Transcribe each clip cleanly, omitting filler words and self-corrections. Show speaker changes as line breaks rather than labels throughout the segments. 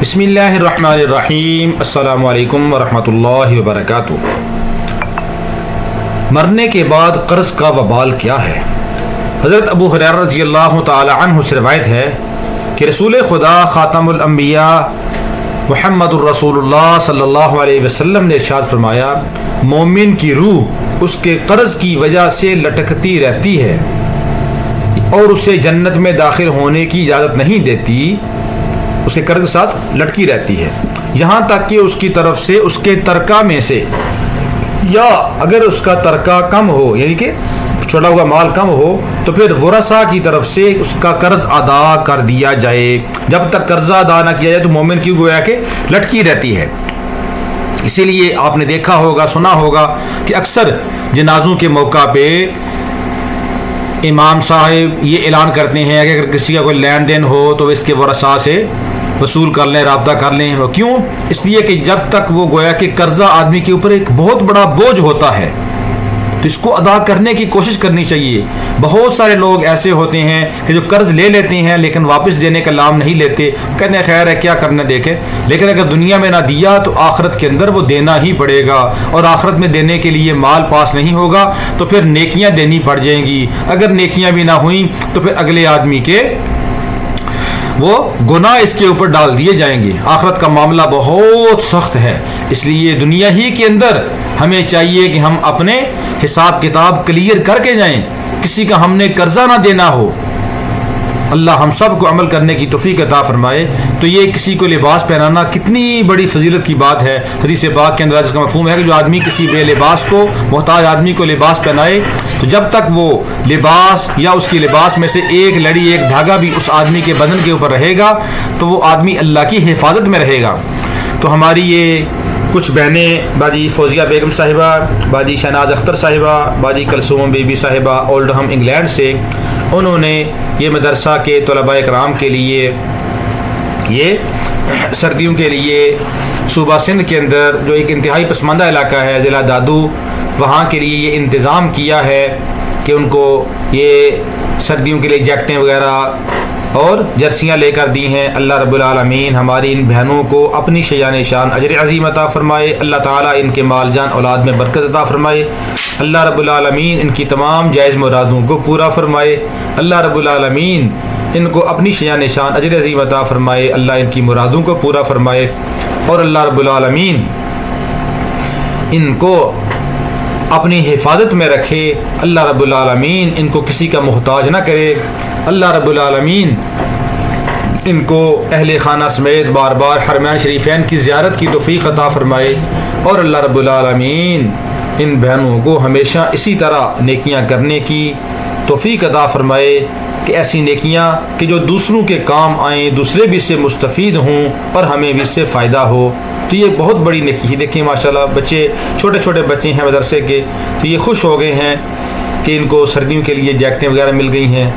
بسم اللہ الرحمن الرحیم۔ السلام علیکم ورحمۃ اللہ وبرکاتہ۔ مرنے کے بعد قرض کا وبال کیا ہے؟ حضرت ابو ہریرہ رضی اللہ تعالی عنہ سے روایت ہے کہ رسول خدا خاتم الانبیاء محمد الرسول اللہ صلی اللہ علیہ وسلم نے ارشاد فرمایا، مومن کی روح اس کے قرض کی وجہ سے لٹکتی رہتی ہے اور اسے جنت میں داخل ہونے کی اجازت نہیں دیتی، اس کے قرض کے ساتھ لٹکی رہتی ہے، یہاں تک کہ اس کی طرف سے اس کے ترکہ میں سے، یا اگر اس کا ترکہ کم ہو یعنی کہ چھوڑا ہوا مال کم ہو تو پھر ورثاء کی طرف سے اس کا قرض ادا کر دیا جائے۔ جب تک قرضہ ادا نہ کیا جائے تو مومن کی گویا کہ لٹکی رہتی ہے۔ اسی لیے آپ نے دیکھا ہوگا، سنا ہوگا کہ اکثر جنازوں کے موقع پہ امام صاحب یہ اعلان کرتے ہیں کہ اگر کسی کا کوئی لین دین ہو تو اس کے ورثاء سے وصول کر لیں، رابطہ کر لیں۔ کیوں؟ اس لیے کہ جب تک وہ گویا کہ قرضہ آدمی کے اوپر ایک بہت بڑا بوجھ ہوتا ہے تو اس کو ادا کرنے کی کوشش کرنی چاہیے۔ بہت سارے لوگ ایسے ہوتے ہیں کہ جو قرض لے لیتے ہیں لیکن واپس دینے کا نام نہیں لیتے، کہتے ہیں خیر ہے کیا کرنا دیکھے، لیکن اگر دنیا میں نہ دیا تو آخرت کے اندر وہ دینا ہی پڑے گا، اور آخرت میں دینے کے لیے مال پاس نہیں ہوگا تو پھر نیکیاں دینی پڑ جائیں گی، اگر نیکیاں بھی نہ ہوئیں تو پھر اگلے آدمی کے وہ گناہ اس کے اوپر ڈال دیے جائیں گے۔ آخرت کا معاملہ بہت سخت ہے، اس لیے دنیا ہی کے اندر ہمیں چاہیے کہ ہم اپنے حساب کتاب کلیئر کر کے جائیں، کسی کا ہم نے قرضہ نہ دینا ہو۔ اللہ ہم سب کو عمل کرنے کی توفیق عطا فرمائے۔ تو یہ کسی کو لباس پہنانا کتنی بڑی فضیلت کی بات ہے۔ حدیث پاک کے اندر اس کا مفہوم ہے کہ جو آدمی کسی بے لباس کو، محتاج آدمی کو لباس پہنائے تو جب تک وہ لباس یا اس کی لباس میں سے ایک لڑی، ایک دھاگا بھی اس آدمی کے بدن کے اوپر رہے گا تو وہ آدمی اللہ کی حفاظت میں رہے گا۔ تو ہماری یہ کچھ بہنیں، باجی فوزیہ بیگم صاحبہ، باجی شہناز اختر صاحبہ، باجی کلثوم بی بی صاحبہ اولڈہم انگلینڈ سے، انہوں نے یہ مدرسہ کے طلباء کرام کے لیے، یہ سردیوں کے لیے صوبہ سندھ کے اندر جو ایک انتہائی پسماندہ علاقہ ہے ضلع دادو، وہاں کے لیے یہ انتظام کیا ہے کہ ان کو یہ سردیوں کے لیے جیکٹیں وغیرہ اور جرسیاں لے کر دی ہیں۔ اللہ رب العالمین ہماری ان بہنوں کو اپنی شیان شان اجر عظیم عطا فرمائے، اللہ تعالیٰ ان کے مال جان اولاد میں برکت عطا فرمائے، اللہ رب العالمین ان کی تمام جائز مرادوں کو پورا فرمائے، اللہ رب العالمین ان کو اپنی شیان شان اجر عظیم عطا فرمائے، اللہ ان کی مرادوں کو پورا فرمائے، اور اللہ رب العالمین ان کو اپنی حفاظت میں رکھے، اللہ رب العالمین ان کو کسی کا محتاج نہ کرے، اللہ رب العالمین ان کو اہل خانہ سمیت بار بار حرمین شریفین کی زیارت کی توفیق عطا فرمائے، اور اللہ رب العالمین ان بہنوں کو ہمیشہ اسی طرح نیکیاں کرنے کی توفیق عطا فرمائے کہ ایسی نیکیاں کہ جو دوسروں کے کام آئیں، دوسرے بھی اس سے مستفید ہوں اور ہمیں بھی اس سے فائدہ ہو۔ تو یہ بہت بڑی نیکی ہے۔ دیکھیں ماشاءاللہ بچے، چھوٹے چھوٹے بچے ہیں مدرسے کے، تو یہ خوش ہو گئے ہیں کہ ان کو سردیوں کے لیے جیکٹیں وغیرہ مل گئی ہیں۔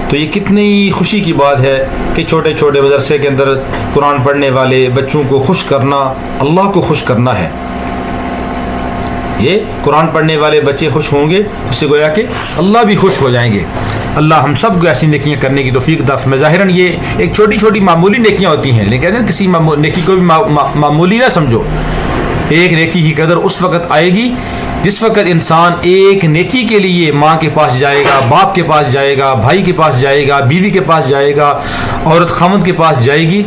تو یہ کتنی خوشی کی بات ہے کہ چھوٹے چھوٹے مدرسے کے اندر قرآن پڑھنے والے بچوں کو خوش کرنا اللہ کو خوش کرنا ہے۔ یہ قرآن پڑھنے والے بچے خوش ہوں گے، اس سے گویا کہ اللہ بھی خوش ہو جائیں گے۔ اللہ ہم سب کو ایسی نیکیاں کرنے کی توفیق عطا فرمائے۔ ظاہراً یہ ایک چھوٹی چھوٹی معمولی نیکیاں ہوتی ہیں، لیکن کہتے ہیں کسی نیکی کو بھی معمولی نہ سمجھو۔ ایک نیکی کی قدر اس وقت آئے گی جس وقت انسان ایک نیکی کے لیے ماں کے پاس جائے گا، باپ کے پاس جائے گا، بھائی کے پاس جائے گا، بیوی کے پاس جائے گا، عورت خاوند کے پاس جائے گی،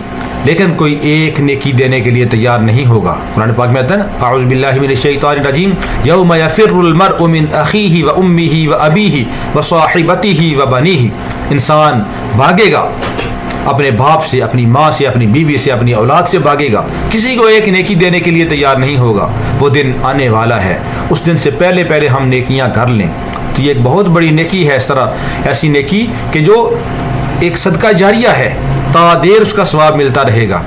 لیکن کوئی ایک نیکی دینے کے لیے تیار نہیں ہوگا۔ قرآن پاک میں آتا ہے نا، اعوذ باللہ من الشیطان الرجیم، یوم یفر المرء من اخیہ و امہ و ابیہ و صاحبتہ و بنیہ، انسان بھاگے گا اپنے باپ سے، اپنی ماں سے، اپنی بیوی سے، اپنی اولاد سے بھاگے گا، کسی کو ایک نیکی دینے کے لیے تیار نہیں ہوگا۔ وہ دن آنے والا ہے، اس دن سے پہلے پہلے ہم نیکیاں کر لیں۔ تو یہ ایک بہت بڑی نیکی ہے، اس طرح ایسی نیکی کہ جو ایک صدقہ جاریہ ہے، تا دیر اس کا ثواب ملتا رہے گا۔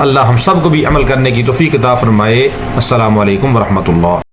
اللہ ہم سب کو بھی عمل کرنے کی توفیق عطا فرمائے۔ السلام علیکم ورحمۃ اللہ۔